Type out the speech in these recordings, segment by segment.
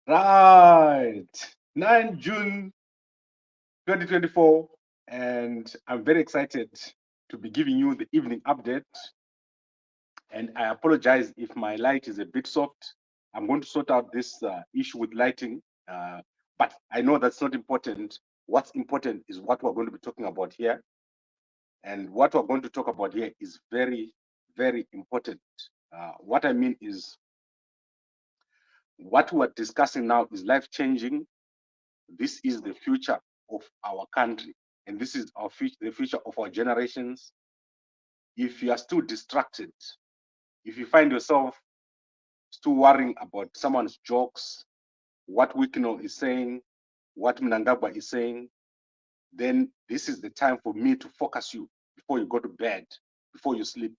Right. 9 June 2024. And I'm very excited to be giving you the evening update. And I apologize if my light is a bit soft. I'm going to sort out this issue with lighting. Uh, but I know that's not important. What's important is what we're going to be talking about here. And what we're going to talk about here is very, very important. What I mean is what we're discussing now is life changing. This is the future of our country, and this is our future, the future of our generations. If you are still distracted, if you find yourself still worrying about someone's jokes, what Wikino is saying, what Mnangagwa is saying, then this is the time for me to focus you before you go to bed, before you sleep.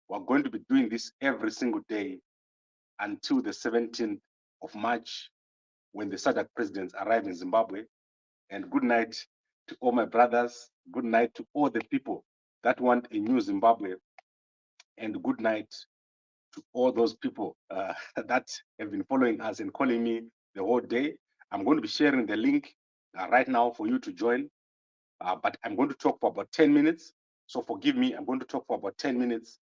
We're going to be doing this every single day until the 17th of March when the SADC presidents arrive in Zimbabwe. And good night to all my brothers. Good night to all the people that want a new Zimbabwe. And good night to all those people that have been following us and calling me the whole day. I'm going to be sharing the link right now for you to join. But I'm going to talk for about 10 minutes. So forgive me, I'm going to talk for about 10 minutes.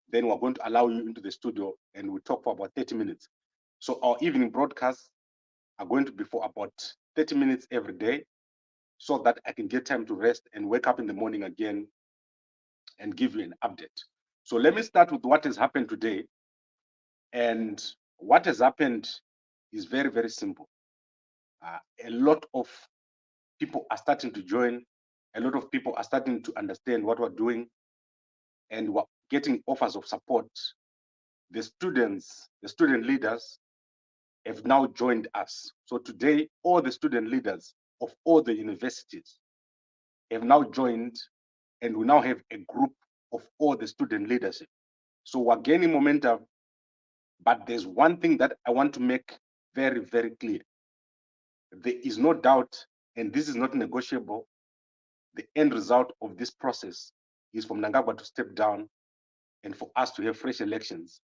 Then we're going to allow you into the studio and we'll talk for about 30 minutes. So our evening broadcasts are going to be for about 30 minutes every day so that I can get time to rest and wake up in the morning again and give you an update. So let me start with what has happened today. And what has happened is very, very simple. A lot of people are starting to join. A lot of people are starting to understand what we're doing and we're getting offers of support. The students, the student leaders have now joined us. So today, all the student leaders of all the universities have now joined, and we now have a group of all the student leadership. So we're gaining momentum, but there's one thing that I want to make very, very clear. There is no doubt, and this is not negotiable, the end result of this process is for Mnangagwa to step down and for us to have fresh elections.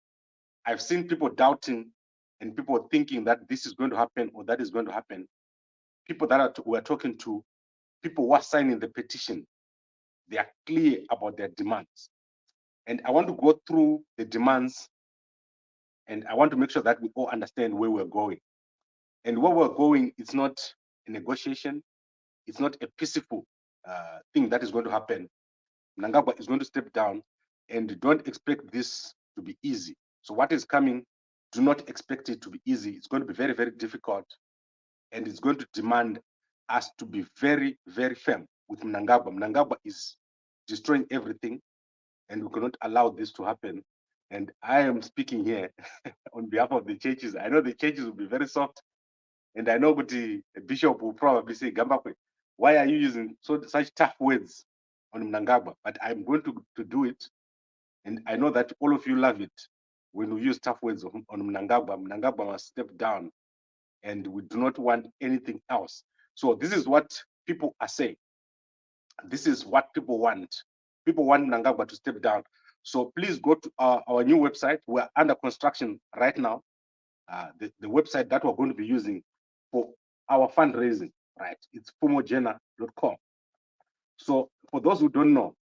I've seen people doubting and people thinking that this is going to happen or that is going to happen. People that we're talking to, people who are signing the petition, they are clear about their demands. And I want to go through the demands and I want to make sure that we all understand where we're going. And where we're going, it's not a negotiation, it's not a peaceful thing that is going to happen. Mnangagwa is going to step down, and don't expect this to be easy. So what is coming, do not expect it to be easy. It's going to be very, very difficult, and it's going to demand us to be very, very firm with Mnangagwa. Mnangagwa is destroying everything, and we cannot allow this to happen. And I am speaking here on behalf of the churches. I know the churches will be very soft, and I know the bishop will probably say, Gambakwe, why are you using such tough words on Mnangagwa? But I'm going to do it. And I know that all of you love it when we use tough words on Mnangagwa. Mnangagwa must step down, and we do not want anything else. So this is what people are saying. This is what people want. People want Mnangagwa to step down. So please go to our new website. We're under construction right now. The website that we're going to be using for our fundraising, right? It's fumogena.com. So for those who don't know,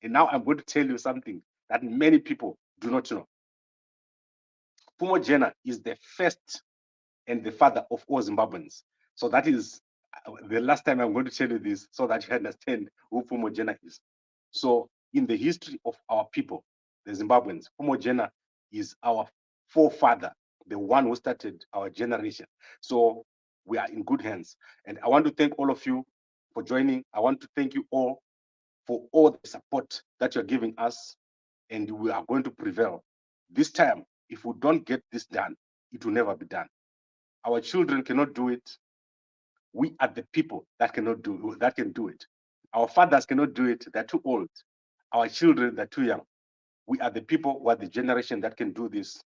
and now I'm going to tell you something that many people do not know. Fumogena is the first and the father of all Zimbabweans. So that is the last time I'm going to tell you this so that you understand who Fumogena is. So in the history of our people, the Zimbabweans, Fumogena is our forefather, the one who started our generation. So we are in good hands. And I want to thank all of you for joining. I want to thank you all for all the support that you're giving us, and we are going to prevail. This time, if we don't get this done, it will never be done. Our children cannot do it. We are the people that can do it. Our fathers cannot do it, they're too old. Our children, they're too young. We are the people, we are the generation that can do this.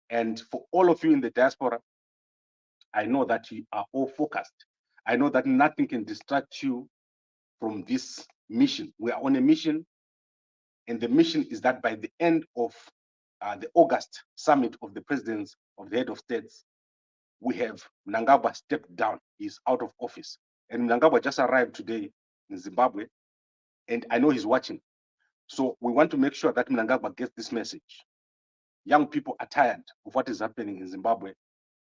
And for all of you in the diaspora, I know that you are all focused. I know that nothing can distract you from this mission. We are on a mission, and the mission is that by the end of the August summit of the presidents of the head of states, we have Mnangagwa stepped down. He's out of office. And Mnangagwa just arrived today in Zimbabwe, and I know he's watching. So we want to make sure that Mnangagwa gets this message. Young people are tired of what is happening in Zimbabwe,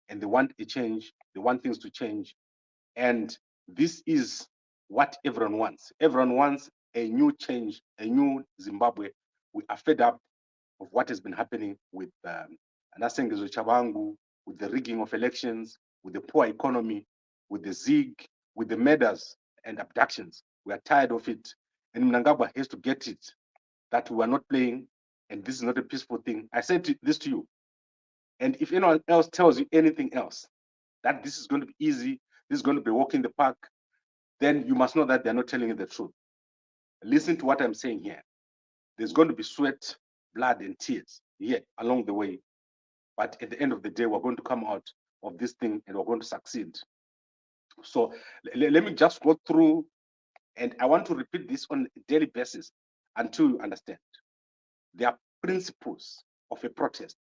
and they want a change. They want things to change. And this is what everyone wants. Everyone wants a new change, a new Zimbabwe. We are fed up of what has been happening with Anasengezo Chabangu, with the rigging of elections, with the poor economy, with the ZIG, with the murders and abductions. We are tired of it. And Mnangagwa has to get it that we are not playing, and this is not a peaceful thing. I said this to you. And if anyone else tells you anything else, that this is going to be easy, this is going to be a walk in the park, then you must know that they're not telling you the truth. Listen to what I'm saying here. There's going to be sweat, blood, and tears here along the way. But at the end of the day, we're going to come out of this thing and we're going to succeed. So let me just go through, and I want to repeat this on a daily basis until you understand. There are principles of a protest.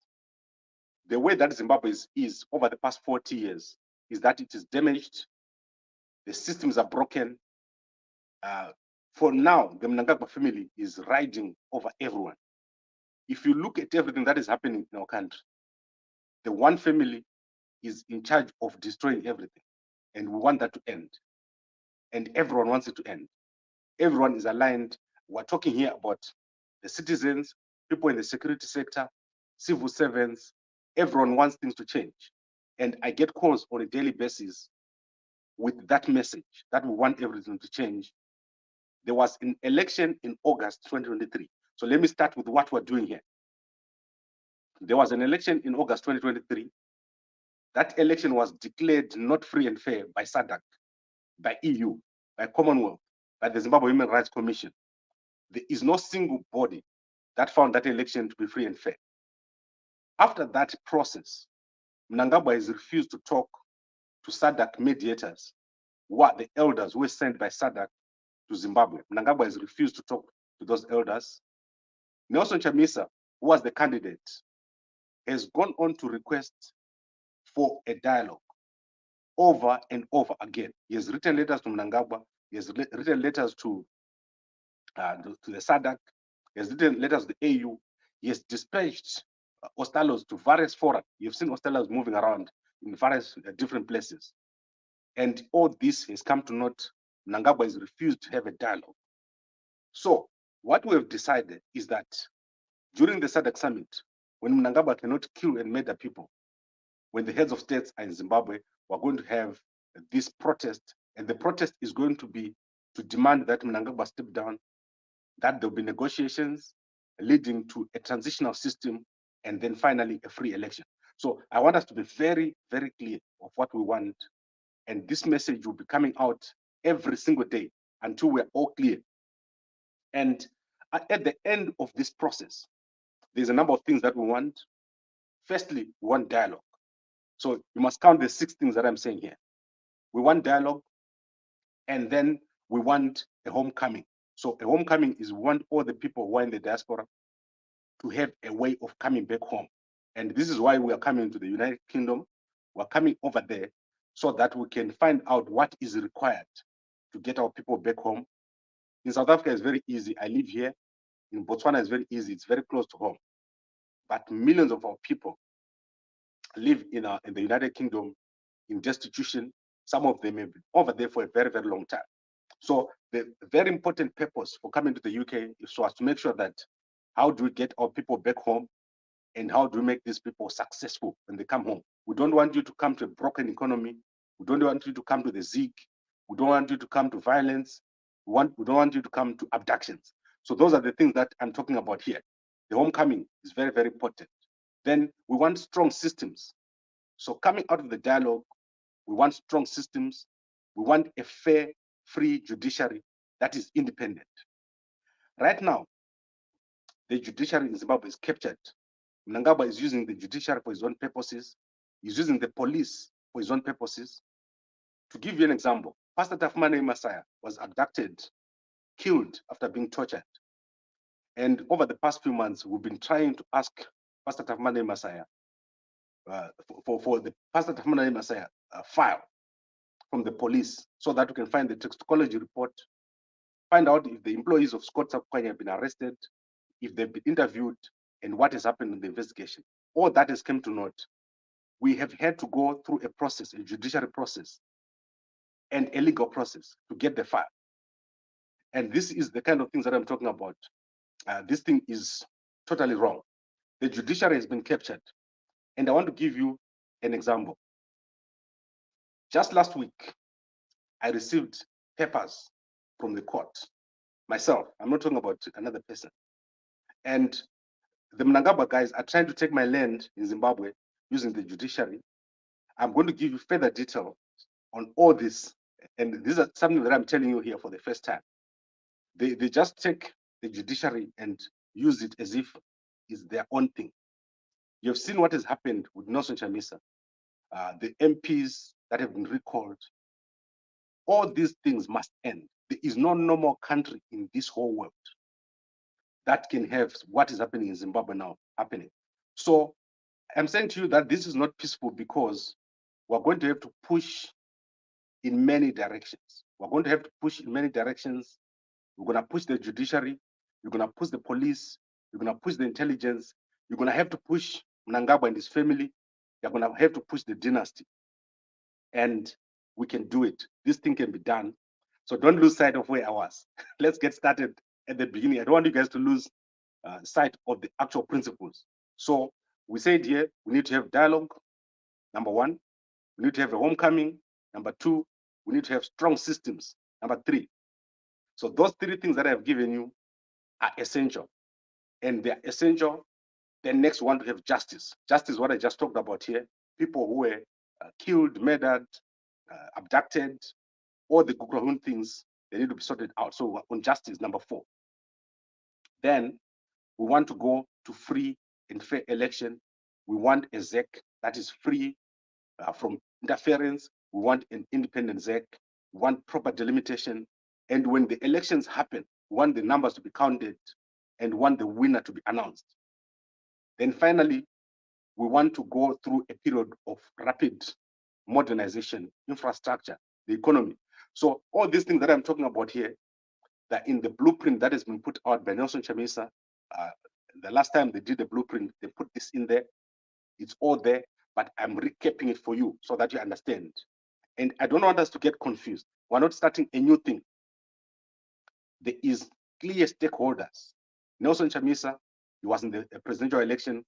The way that Zimbabwe is over the past 40 years is that it is damaged, the systems are broken. For now, the Mnangagwa family is riding over everyone. If you look at everything that is happening in our country, the one family is in charge of destroying everything. And we want that to end. And everyone wants it to end. Everyone is aligned. We're talking here about the citizens, people in the security sector, civil servants. Everyone wants things to change. And I get calls on a daily basis with that message that we want everything to change. There was an election in August 2023. So let me start with what we're doing here. There was an election in August 2023. That election was declared not free and fair by SADC, by EU, by Commonwealth, by the Zimbabwe Human Rights Commission. There is no single body that found that election to be free and fair. After that process, Mnangagwa has refused to talk to SADC mediators, who are the elders who were sent by SADC to Zimbabwe. Mnangagwa has refused to talk to those elders. Nelson Chamisa, who was the candidate, has gone on to request for a dialogue over and over again. He has written letters to Mnangagwa. He has written letters to the SADC. He has written letters to the AU. He has dispatched Ostalos to various fora. You've seen Ostalos moving around in various different places. And all this has come to naught. Mnangagwa has refused to have a dialogue. So what we have decided is that during the SADC summit, when Mnangagwa cannot kill and murder people, when the heads of states are in Zimbabwe, we're going to have this protest, and the protest is going to be to demand that Mnangagwa step down, that there'll be negotiations leading to a transitional system, and then finally a free election. So I want us to be very, very clear of what we want, and this message will be coming out every single day until we're all clear. And at the end of this process, there's a number of things that we want. Firstly, we want dialogue. So you must count the 6 things that I'm saying here. We want dialogue, and then we want a homecoming. So a homecoming is we want all the people who are in the diaspora to have a way of coming back home. And this is why we are coming to the United Kingdom. We're coming over there so that we can find out what is required to get our people back home. In South Africa, it's very easy. I live here. In Botswana, it's very easy. It's very close to home. But millions of our people live in the United Kingdom in destitution. Some of them have been over there for a very, very long time. So the very important purpose for coming to the UK is so as to make sure that how do we get our people back home, and how do we make these people successful when they come home. We don't want you to come to a broken economy. We don't want you to come to the ZIG. We don't want you to come to violence. We don't want you to come to abductions. So those are the things that I'm talking about here. The homecoming is very, very important. Then we want strong systems. So coming out of the dialogue, we want strong systems. We want a fair, free judiciary that is independent. Right now, the judiciary in Zimbabwe is captured. Mnangagwa is using the judiciary for his own purposes. He's using the police for his own purposes. To give you an example, Pastor Tafumane Messiah was abducted, killed after being tortured. And over the past few months, we've been trying to ask Pastor Tafumane Messiah for the Pastor Tahamana Messiah file from the police, so that we can find the toxicology report, find out if the employees of Scott Sakwanya have been arrested, if they've been interviewed, and what has happened in the investigation. All that has come to naught. We have had to go through a process, a judiciary process, and a legal process to get the file. And this is the kind of things that I'm talking about. This thing is totally wrong. The judiciary has been captured. And I want to give you an example. Just last week, I received papers from the court myself. I'm not talking about another person. And the Mnangagwa guys are trying to take my land in Zimbabwe using the judiciary. I'm going to give you further detail on all this. And this is something that I'm telling you here for the first time. They just take the judiciary and use it as if it's their own thing. You've seen what has happened with Nelson Chamisa, the MPs that have been recalled. All these things must end. There is no normal country in this whole world that can have what is happening in Zimbabwe now happening. So I'm saying to you that this is not peaceful because we're going to have to push in many directions. We're going to have to push in many directions. We're going to push the judiciary. You're going to push the police. You're going to push the intelligence. You're going to have to push Mnangagwa and his family. You're going to have to push the dynasty. And we can do it. This thing can be done. So don't lose sight of where I was. Let's get started at the beginning. I don't want you guys to lose sight of the actual principles. So we said here, we need to have dialogue, number one. We need to have a homecoming. Number two, we need to have strong systems. Number three. So those three things that I've given you are essential. And they're essential. Then next, we want to have justice. Justice, what I just talked about here. People who were killed, murdered, abducted, all the Gukrahun things, they need to be sorted out. So on justice, number four. Then we want to go to free and fair election. We want a ZEC that is free from interference. We want an independent ZEC. We want proper delimitation. And when the elections happen, we want the numbers to be counted and want the winner to be announced. Then finally, we want to go through a period of rapid modernization, infrastructure, the economy. So all these things that I'm talking about here, that in the blueprint that has been put out by Nelson Chamisa, the last time they did the blueprint, they put this in there. It's all there, but I'm recapping it for you so that you understand. And I don't want us to get confused. We're not starting a new thing. There is clear stakeholders. Nelson Chamisa, he was in the presidential election.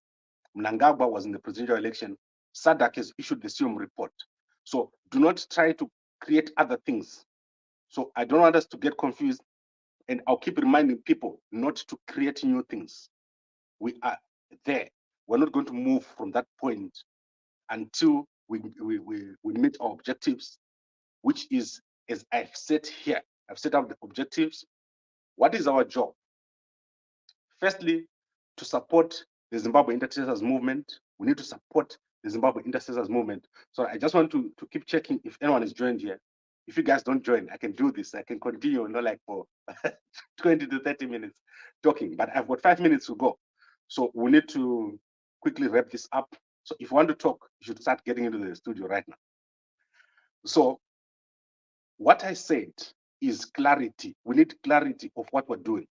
Mnangagwa was in the presidential election. SADC has issued the SIOM report. So do not try to create other things. So I don't want us to get confused. And I'll keep reminding people not to create new things. We are there. We're not going to move from that point until we meet our objectives, which is, as I've said here, I've set out the objectives. What is our job? Firstly, to support the Zimbabwe Intercessors movement. We need to support the Zimbabwe Intercessors movement. So I just want to keep checking if anyone is joined here. If you guys don't join, I can do this. I can continue, like for 20 to 30 minutes talking, but I've got 5 minutes to go. So we need to quickly wrap this up. So if you want to talk, you should start getting into the studio right now. So what I said is clarity. We need clarity of what we're doing.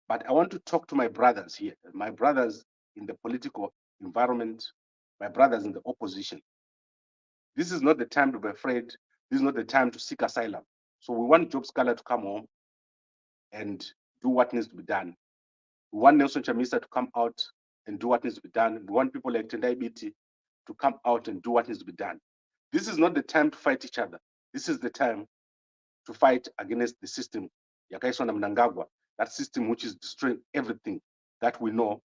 But I want to talk to my brothers here, my brothers in the political environment, my brothers in the opposition. This is not the time to be afraid. This is not the time to seek asylum. So we want Job Scholar to come home and do what needs to be done. We want Nelson Chamisa to come out and do what needs to be done. We want people like Tendai Biti to come out and do what needs to be done. This is not the time to fight each other. This is the time to fight against the system, Yakaiswana Mnangagwa, that system which is destroying everything that we know.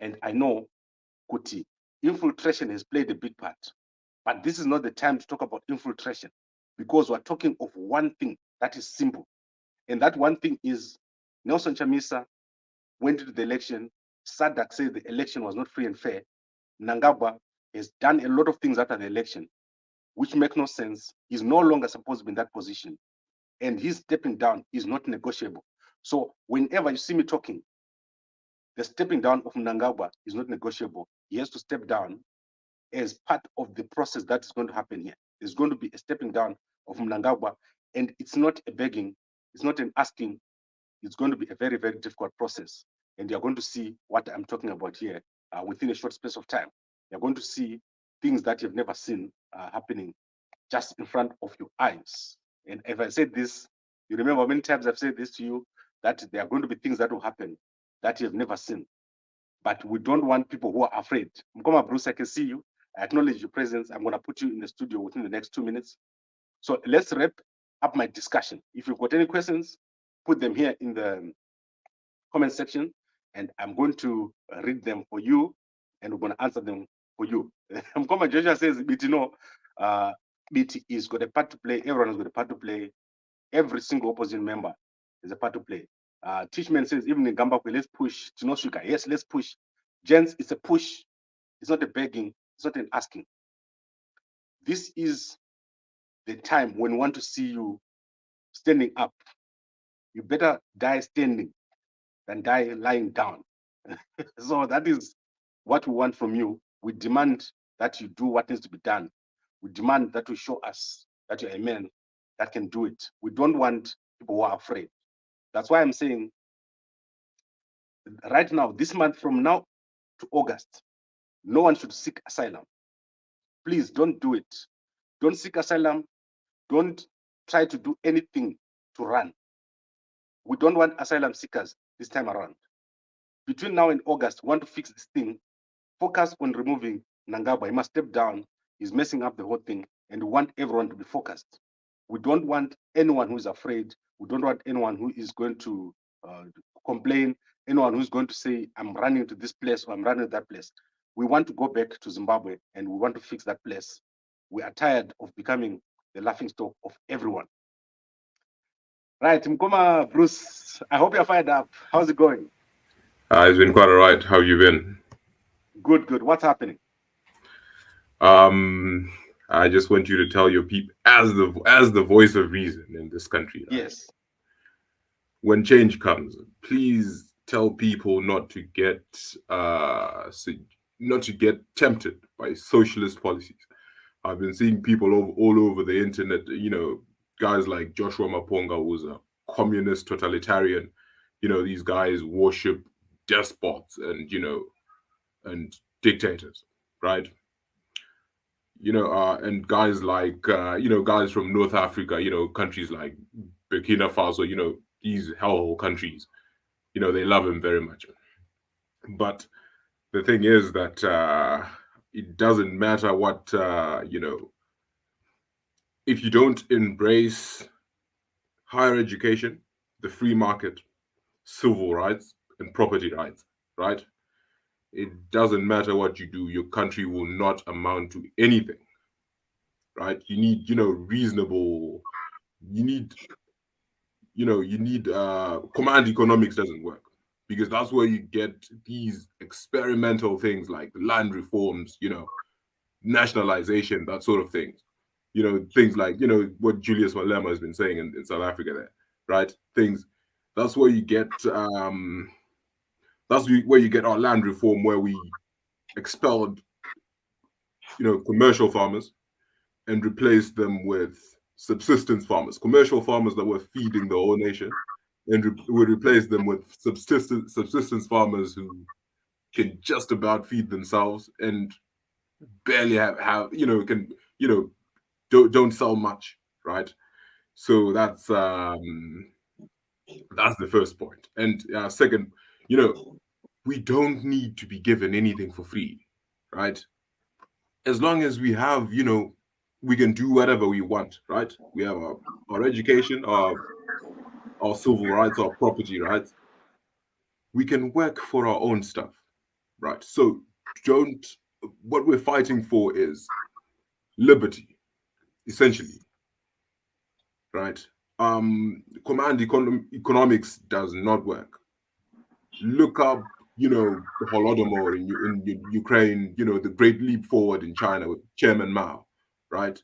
And I know Kuti, infiltration has played a big part. But this is not the time to talk about infiltration because we're talking of one thing that is simple. And that one thing is Nelson Chamisa went into the election. SADC said the election was not free and fair. Mnangagwa has done a lot of things after the election, which make no sense. He's no longer supposed to be in that position. And his stepping down is not negotiable. So whenever you see me talking, the stepping down of Mnangagwa is not negotiable. He has to step down as part of the process that is going to happen here. There's going to be a stepping down of Mnangagwa, and it's not a begging, it's not an asking, it's going to be a very, very difficult process. And you're going to see what I'm talking about here within a short space of time. You're going to see things that you've never seen happening just in front of your eyes. And if I said this, you remember many times I've said this to you, that there are going to be things that will happen that you've never seen. But we don't want people who are afraid. Mkoma Bruce, I can see you. I acknowledge your presence. I'm going to put you in the studio within the next 2 minutes. So let's wrap up my discussion. If you've got any questions, put them here in the comment section, and I'm going to read them for you, and we're going to answer them for you. Mkoma Joshua says, BT no, BT is got a part to play. Everyone has got a part to play. Every single opposition member is a part to play. Tishman says, even in Gambakwe, let's push. Tinosuka, yes, let's push. Gents, it's a push. It's not a begging. It's not an asking. This is the time when we want to see you standing up. You better die standing than die lying down. So that is what we want from you. We demand that you do what needs to be done. We demand that you show us that you're a man that can do it. We don't want people who are afraid. That's why I'm saying right now, this month from now to August, no one should seek asylum. Please don't do it. Don't seek asylum. Don't try to do anything to run. We don't want asylum seekers this time around. Between now and August, we want to fix this thing. Focus on removing Mnangagwa. He must step down. He's messing up the whole thing, and we want everyone to be focused. We don't want anyone who is afraid. We don't want anyone who is going to complain, anyone who's going to say, I'm running to this place or I'm running to that place. We want to go back to Zimbabwe, and we want to fix that place. We are tired of becoming the laughingstock of everyone. Right, Mkoma Bruce, I hope you're fired up. How's it going? It's been quite all right. How you been? Good, good. What's happening? I just want you to tell your people, as the voice of reason in this country, right? Yes. When change comes, please tell people not to get tempted by socialist policies. I've been seeing people all over the internet. Guys like Joshua Maponga was a communist totalitarian. These guys worship despots and dictators, right? And guys like guys from North Africa, countries like Burkina Faso, these hellhole countries, they love him very much. But the thing is that it doesn't matter what if you don't embrace higher education, the free market, civil rights, and property rights, right? It doesn't matter what you do, your country will not amount to anything, right? You need, reasonable, you need, command economics doesn't work because that's where you get these experimental things like land reforms, nationalization, that sort of thing. Things like, what Julius Malema has been saying in South Africa there, right? That's where you get, where you get our land reform, where we expelled, commercial farmers and replaced them with subsistence farmers, commercial farmers that were feeding the whole nation, and we replaced them with subsistence farmers who can just about feed themselves and barely don't sell much, right? So that's the first point. And second, we don't need to be given anything for free, right? As long as we have, we can do whatever we want, right? We have our education, our civil rights, our property rights. We can work for our own stuff, right? So what we're fighting for is liberty, essentially, right? Command economics does not work. Look up, the Holodomor in Ukraine, the Great Leap Forward in China with Chairman Mao, right?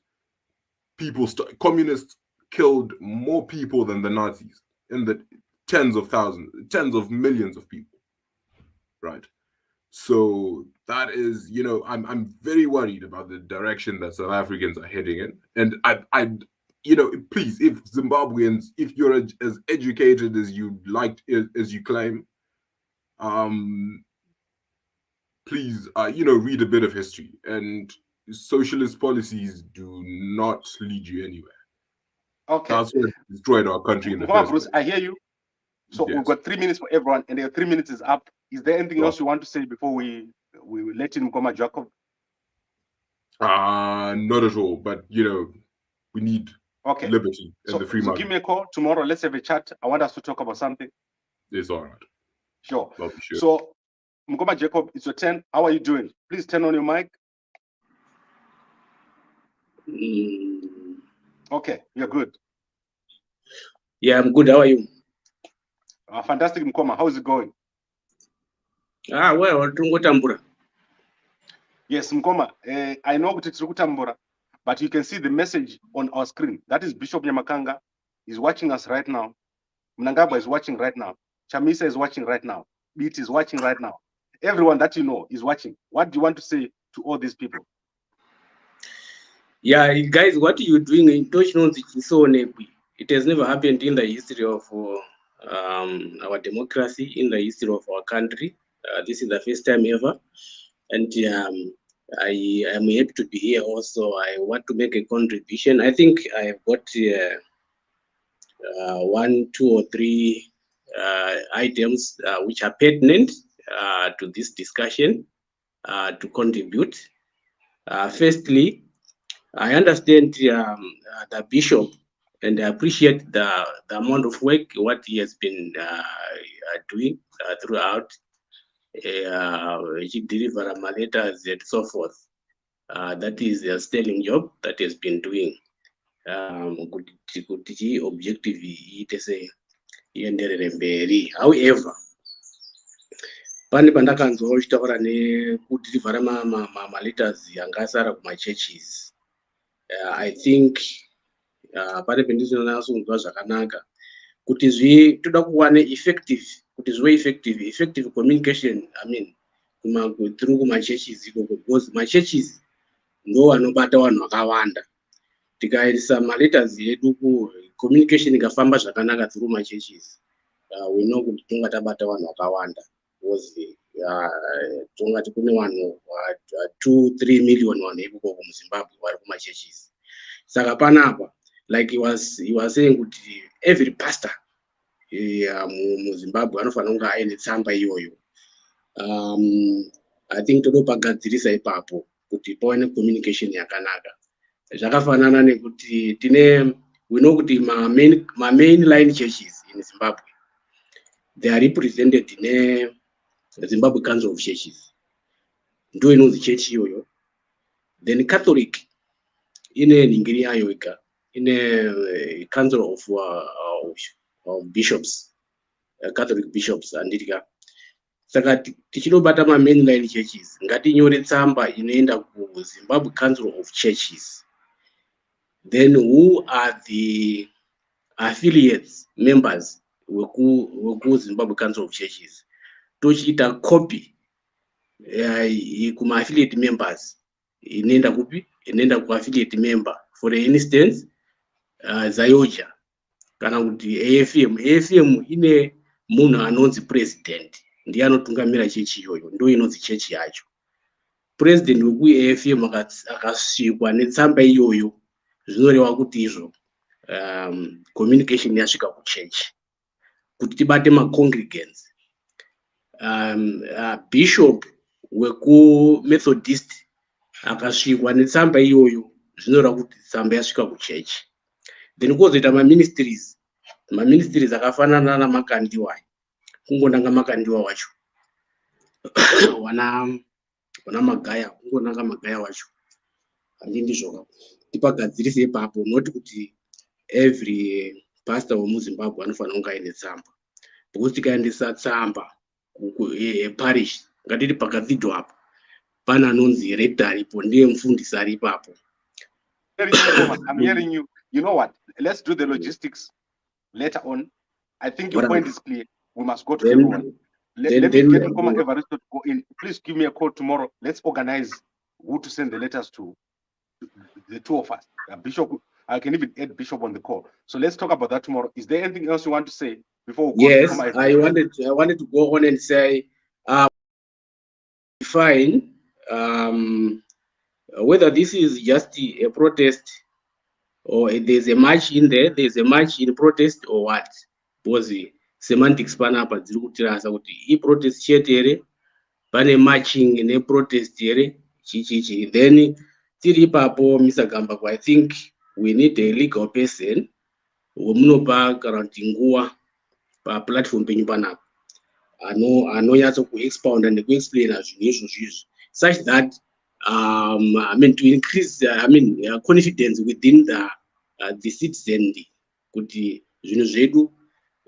Communists killed more people than the Nazis in the tens of thousands, tens of millions of people, right? So that is, you know, I'm very worried about the direction that South Africans are heading in. And I you know, please, if Zimbabweans, if you're as educated as you like, as you claim, please, you know, read a bit of history. And socialist policies do not lead you anywhere. Okay. That's what destroyed our country in the first Bruce, place. I hear you. So we've Yes. got 3 minutes for everyone, and their 3 minutes is up. Is there anything Sure. else you want to say before we let in Jacob? Not at all. But you know, we need liberty and the free so market. give me a call tomorrow. Let's have a chat. I want us to talk about something. It's all right. Sure. Sure. So, Mkoma Jacob, it's your turn. How are you doing? Please turn on your mic. Okay, you're good. Yeah, I'm good. How are you? Fantastic, Mkoma. How is it going? Well, Tambura. Yes, Mkoma. I know it's Tambura, but you can see the message on our screen. That is Bishop Nyamakanga. He's watching us right now. Mnangagwa is watching right now. Chamisa is watching right now. Beat is watching right now. Everyone that you know is watching. What do you want to say to all these people? Yeah, guys, what are you doing in it has never happened in the history of our democracy, in the history of our country. This is the first time ever. And I am happy to be here also. I want to make a contribution. I think I've got 1, 2, or 3 items which are pertinent to this discussion to contribute. Firstly, I understand the bishop, and I appreciate the amount of work what he has been doing throughout. He delivered my letters and so forth. That is a sterling job that he has been doing. Objective however, pane pandakanzwa uchitaura nekudhirivhara maletters yangasara kumachurches. I think pane pendizonatsokunzwa zvakanaka kuti toda kuwana effective, kuti zvive effective communication, I mean through kumachurches ikoko, because machurches ndo anobata vanhu vakawanda. Tikaisa maletters edu communication ikafamba zvakanaka through machurches, we know kuti tonga tabata vanhu vakawanda, because tonga kune vanhu 2-3 million vanhu ikoko muZimbabwe vari kumachurches. Saka panapa, like he was saying kuti every pastor muZimbabwe anofanira kunge aine tsamba iyoyo. I think todopagadzirisa ipapo kuti pawane communication yakanaka. Zvakafanana nekuti we know kuti my mainline churches in Zimbabwe, they are represented in the Zimbabwe Council of Churches. Ndo inonzi church iyoyo. Then Catholic ine ningiri yayo ika, ine Council of Bishops, Catholic Bishops anditika. Saka tichidobata mainline churches, ngatinyore tsamba inoenda ku Zimbabwe Council of Churches. Then who are the affiliates, members weku Zimbabwe Council of Churches? Tochiita copy kuma affiliate members, inoenda kupi? Inoenda ku affiliate member. For instance, Zayoja kana kuti AFM ine munhu anonzi president, ndiye anotungamira chechi iyoyo, ndo inonzi chechi yacho. President weku AFM akasvikwa netsamba iyoyo, zvinoreva kuti izvo communication yasvika kuchechi, kuti tibate macongregants. Bishop weku Methodist akasvikwa netsamba iyoyo, zvinoreva kuti tsamba yasvika kuchechi. Then kozoita maministries akafanana namakandiwa, kungonanga makandiwa wacho wana magaya, kungonanga magaya wacho. Handindizvoka tipagadzirise ipapo, not kuti every pastor wemuZimbabwe anofanira kunge aine tsamba, because tikaendesa tsamba parish, ngatiti pakavidho apo pana anonzi rector aripo, ndiye mufundisi ari ipapo. I'm hearing you. You know what? Let's do the logistics later on. I think your point is clear. We must go to everyone. Let me get Mkoma Evaristo to go in. Please give me a call tomorrow. Let's organize who to send the letters to the two of us. Bishop, I can even add Bishop on the call. So let's talk about that tomorrow. Is there anything else you want to say before we go Yes, to Mkoma I Evaristo? wanted to go on and say, define whether this is just a protest or there's a march in there, there's a march in protest or what? Because semantics panapa dziri kutirasa kuti I protest chete here, pane marching ne protest here, chichichi. Then tiri ipapo Mr. Gambako, I think we need a legal person womunopa kana kuti nguwa pa platform penyu panapa anonyatso ku-expound and ku-explain zvinhu izvozvo such that I mean to increase confidence within the citizen kuti zvinhu zvedu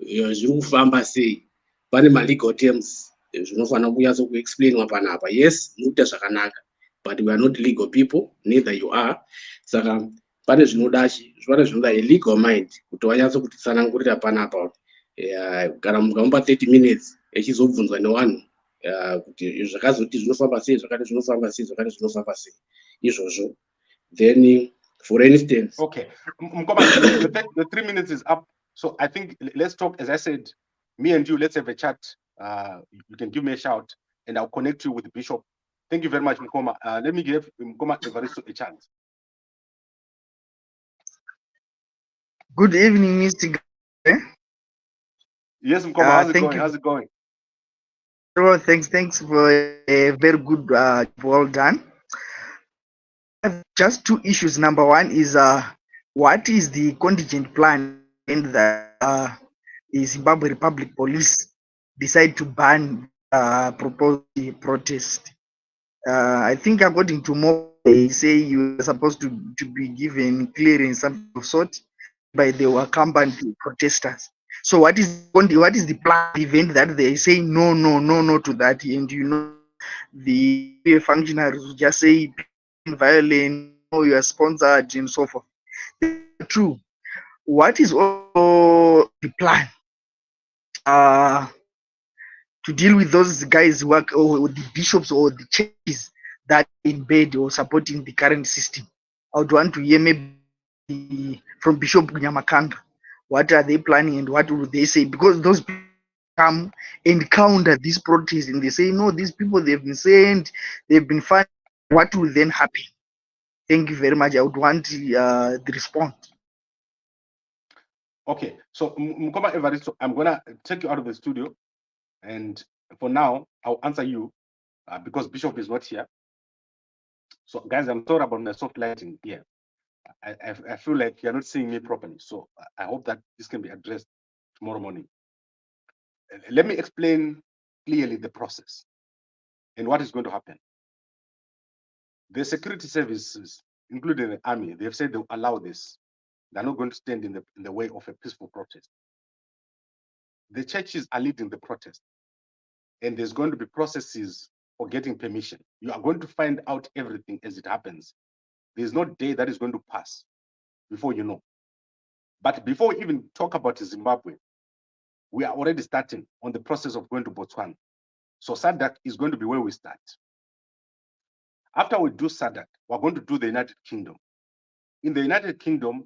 zviri kufamba sei, pane ma-legal terms zvinofanira kunyatso ku-explainwa panapa. Yes, mukuita zvakanaka, but we are not legal people, neither you are. Saka pane zvinoda a legal mind kuti wanyatso kutitsanangurira panapa kana mukamupa 30 minutes echizobvunzwa nevanhu kuti zvakazoti zvinofamba sei, zvakati zvinofamba sei, zvakati zvinofamba sei izvozvo. Then for instance, okay, the 3 minutes is up, so I think let's talk. As I said, me and you, let's have a chat. You can give me a shout and I'll connect you with the Bishop. Thank you very much, Mkoma. Let me give Mkoma Evaristo a chance. Good evening, Mr. Yes, Mkoma, how's it going? How's it going? Well, thanks for a very good well done. I have just two issues. Number one is what is the contingent plan and the Zimbabwe Republic Police decide to ban proposed protest? I think according to more, they say you are supposed to be given clearance some of sort, but they were accompanied protesters. So what is the plan event that they say no to that? And you know, the functionaries will just say violent, or you are sponsored and so forth. True. What is also the plan to deal with those guys who work, or the bishops or the churches that in bed or supporting the current system? I would want to hear maybe from Bishop Nyamakanga. What are they planning and what will they say? Because those people come and counter this protest and they say, no, these people, they've been sent, they've been fined. What will then happen? Thank you very much. I would want the response. Okay, so Mkoma Evaristo, I'm gonna take you out of the studio, and for now, I'll answer you because Bishop is not here. So, guys, I'm sorry about my soft lighting here. I feel like you're not seeing me properly, so I hope that this can be addressed tomorrow morning. Let me explain clearly the process and what is going to happen. The security services, including the army, they have said they will allow this. They're not going to stand in the way of a peaceful protest. The churches are leading the protest, and there's going to be processes for getting permission. You are going to find out everything as it happens. There's no day that is going to pass before you know. But before we even talk about Zimbabwe, we are already starting on the process of going to Botswana. So SADC is going to be where we start. After we do SADC, we're going to do the United Kingdom. In the United Kingdom,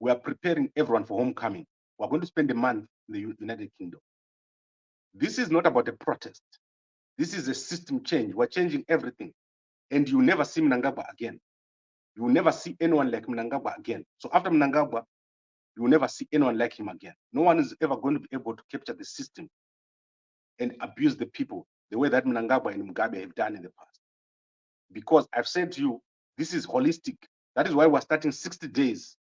we are preparing everyone for homecoming. We're going to spend a month in the United Kingdom. This is not about a protest. This is a system change. We're changing everything. And you'll never see Mnangagwa again. You will never see anyone like Mnangagwa again. So after Mnangagwa, you will never see anyone like him again. No one is ever going to be able to capture the system and abuse the people the way that Mnangagwa and Mugabe have done in the past. Because I've said to you, this is holistic. That is why we're starting 60 days,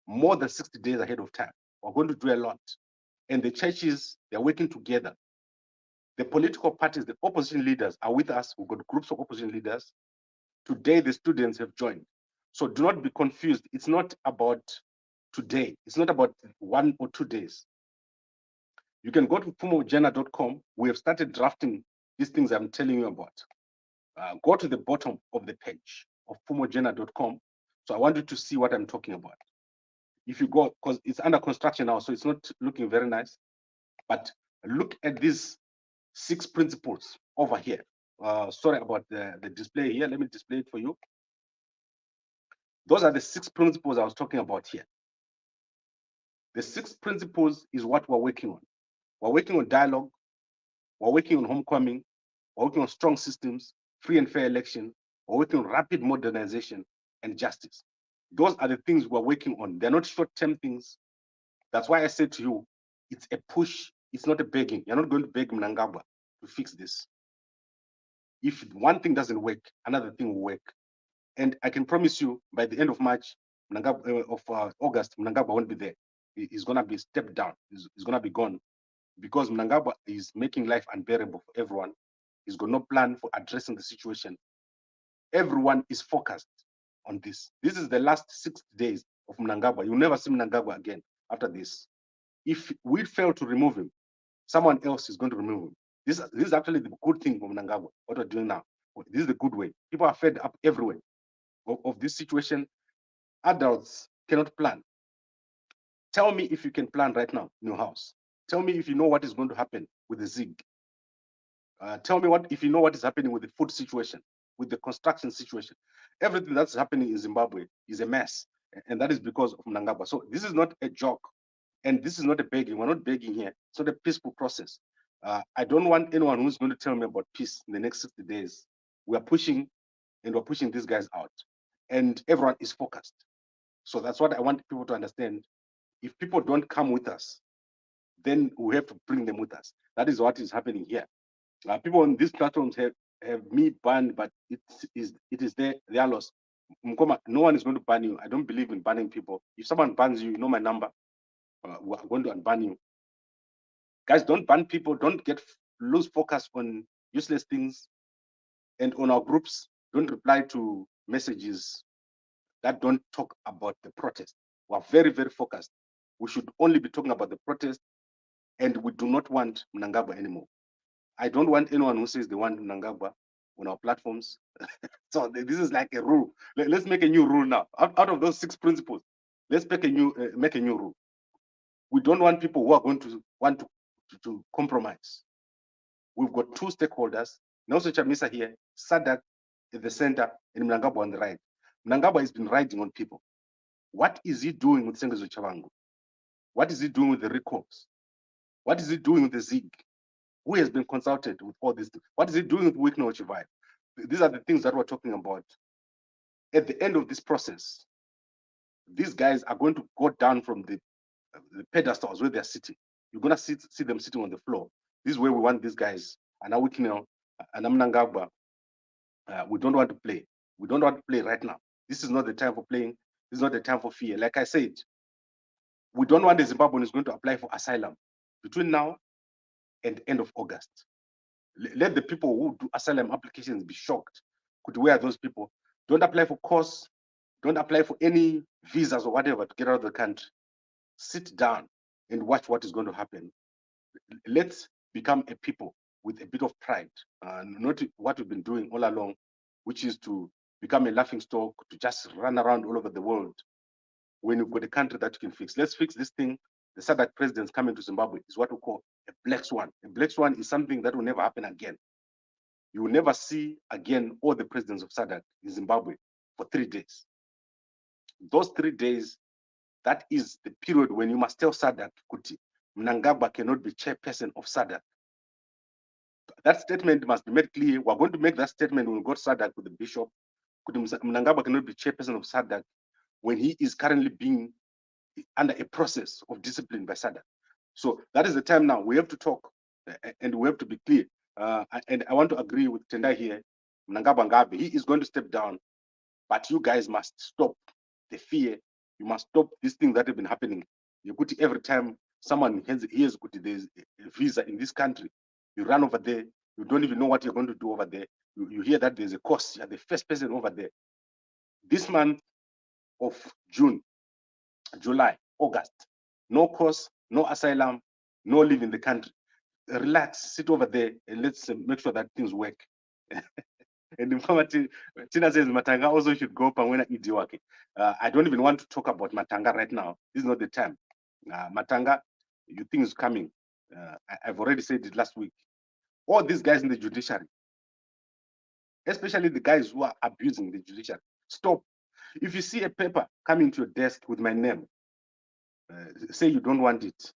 more than 60 days ahead of time. We're going to do a lot. And the churches, they're working together. The political parties, the opposition leaders are with us. We've got groups of opposition leaders. Today, the students have joined. So do not be confused. It's not about today. It's not about 1 or 2 days. You can go to fumojena.com. We have started drafting these things I'm telling you about. Go to the bottom of the page of fumojena.com. So I want you to see what I'm talking about. If you go, because it's under construction now, so it's not looking very nice. But look at this 6 principles over here. Sorry about the display here. Let me display it for you. Those are the 6 principles I was talking about here. The 6 principles is what we're working on. We're working on dialogue. We're working on homecoming. We're working on strong systems, free and fair election. We're working on rapid modernization and justice. Those are the things we're working on. They're not short-term things. That's why I said to you, it's a push. It's not a begging. You're not going to beg Mnangagwa to fix this. If one thing doesn't work, another thing will work. And I can promise you, by the end of March, August, Mnangagwa won't be there. He's going to be stepped down. He's going to be gone, because Mnangagwa is making life unbearable for everyone. He's got no plan for addressing the situation. Everyone is focused on this. This is the last 60 days of Mnangagwa. You'll never see Mnangagwa again after this. If we fail to remove him, someone else is going to remove him. This is actually the good thing for Mnangagwa, what we're doing now. This is the good way. People are fed up everywhere of this situation. Adults cannot plan. Tell me if you can plan right now in your house. Tell me if you know what is going to happen with the ZIG. Tell me if you know what is happening with the food situation, with the construction situation. Everything that's happening in Zimbabwe is a mess, and that is because of Mnangagwa. So this is not a joke, and this is not a begging. We're not begging here. It's not a peaceful process. I don't want anyone who's going to tell me about peace in the next 60 days. We are pushing, and we're pushing these guys out, and everyone is focused. So that's what I want people to understand. If people don't come with us, then we have to bring them with us. That is what is happening here. People on these platforms have me banned, but it is their loss. Mkoma, no one is going to ban you. I don't believe in banning people. If someone bans you, you know my number. We're going to unban you. Guys, don't ban people. Don't lose focus on useless things. And on our groups, don't reply to messages that don't talk about the protest. We're very, very focused. We should only be talking about the protest, and we do not want Mnangagwa anymore. I don't want anyone who says they want Mnangagwa on our platforms. So this is like a rule. Let's make a new rule now. Out of those 6 principles, let's make a new rule. We don't want people who are going to want to compromise. We've got 2 stakeholders, Nelson Chamisa here, SADC at the center, and Mnangagwa on the right. Mnangagwa has been riding on people. What is he doing with Sengezo Chavangu? What is he doing with the recalls? What is he doing with the ZIG? Who has been consulted with all this? What is he doing with Wikno Chivai? These are the things that we're talking about. At the end of this process, these guys are going to go down from the pedestals where they're sitting. You're going to see them sitting on the floor. This is where we want these guys. And now Wikno and Mnangagwa, we don't want to play. We don't want to play right now. This is not the time for playing. This is not the time for fear. Like I said, we don't want the Zimbabweans going to apply for asylum between now and end of August. Let the people who do asylum applications be shocked. Where are those people? Don't apply for course. Don't apply for any visas or whatever to get out of the country. Sit down and watch what is going to happen. Let's become a people with a bit of pride, not what we've been doing all along, which is to become a laughing stock, to just run around all over the world when you've got a country that you can fix. Let's fix this thing. The SADC presidents coming to Zimbabwe is what we call a black swan. A black swan is something that will never happen again. You will never see again all the presidents of SADC in Zimbabwe for 3 days. Those 3 days, that is the period when you must tell SADC, Kuti, Mnangagwa cannot be chairperson of SADC. That statement must be made clear. We're going to make that statement when we go to SADC with the bishop. Mnangagwa cannot be chairperson of SADC when he is currently being under a process of discipline by SADC. So that is the time now. We have to talk and we have to be clear. And I want to agree with Tendai here. Mnangagwa Ngabe, he is going to step down, but you guys must stop the fear. You must stop these things that have been happening. You put every time someone hears there's a visa in this country, you run over there. You don't even know what you're going to do over there. You hear that there's a course. You're the first person over there. This month of June, July, August, no course, no asylum, no leave in the country. Relax, sit over there, and let's make sure that things work. And Tina says Matanga also should go Pamwena Idiwake. I don't even want to talk about Matanga right now. This is not the time. Matanga, you think is coming. I've already said it last week. all these guys in the judiciary, especially the guys who are abusing the judiciary, stop. If you see a paper coming to your desk with my name, say you don't want it.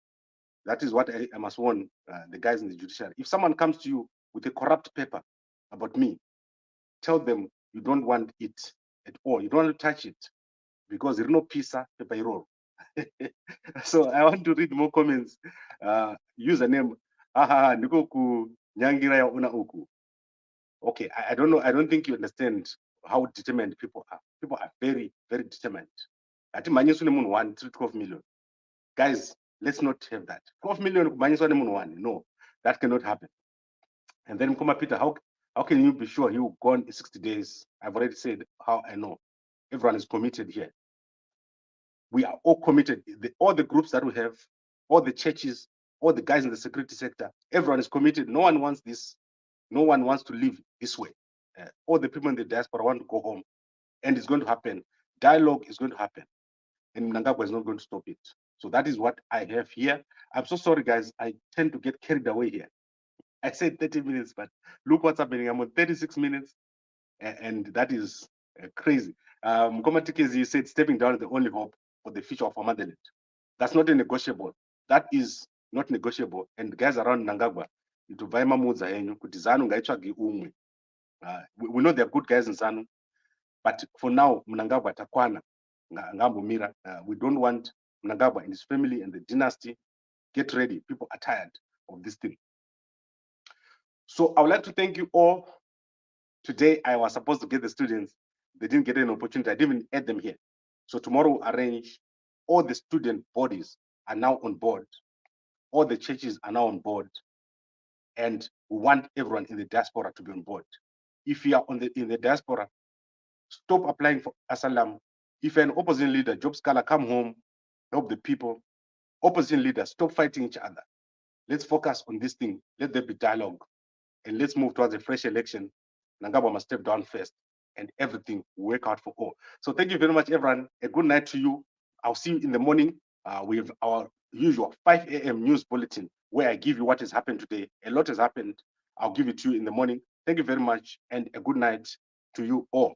That is what I must warn the guys in the judiciary. If someone comes to you with a corrupt paper about me, tell them you don't want it at all. You don't want to touch it because there is no pisa paper roll. So I want to read more comments. Username, niko ku nyangira ya una uku. Okay, I don't know. I don't think you understand how determined people are. People are very, very determined. Ati manyiswa munhu 1 12 million. Guys, let's not have that. 12 million manyiswa munhu 1. No, that cannot happen. And then Mkoma Peter, how can you be sure he will go on in 60 days? I've already said how I know. Everyone is committed here. We are all committed. All the groups that we have, all the churches, all the guys in the security sector, everyone is committed. No one wants this. No one wants to live this way. All the people in the diaspora want to go home, and it's going to happen. Dialogue is going to happen, and Mnangagwa is not going to stop it. So that is what I have here. I'm so sorry, guys. I tend to get carried away here. I said 30 minutes, but look what's happening. I'm on 36 minutes, and that is crazy. Mkoma Tikezi said stepping down is the only hope for the future of our motherland. That's not a negotiable. That is not negotiable. And the guys around Mnangagwa, we know they're good guys in ZANU, but for now, Mnangagwa takwana ngambumira. We don't want Mnangagwa and his family and the dynasty. Get ready. People are tired of this thing. So I would like to thank you all. Today, I was supposed to get the students. They didn't get an opportunity. I didn't even add them here. So tomorrow we'll arrange. All the student bodies are now on board. All the churches are now on board. And we want everyone in the diaspora to be on board. If you are in the diaspora, stop applying for asylum. If you're an opposition leader, job scholar, come home, help the people. Opposition leaders, stop fighting each other. Let's focus on this thing. Let there be dialogue. And let's move towards a fresh election. Mnangagwa must step down first, and everything will work out for all. So thank you very much, everyone. A good night to you. I'll see you in the morning. We have our usual 5 a.m. news bulletin where I give you what has happened today. A lot has happened. I'll give it to you in the morning. Thank you very much, and a good night to you all.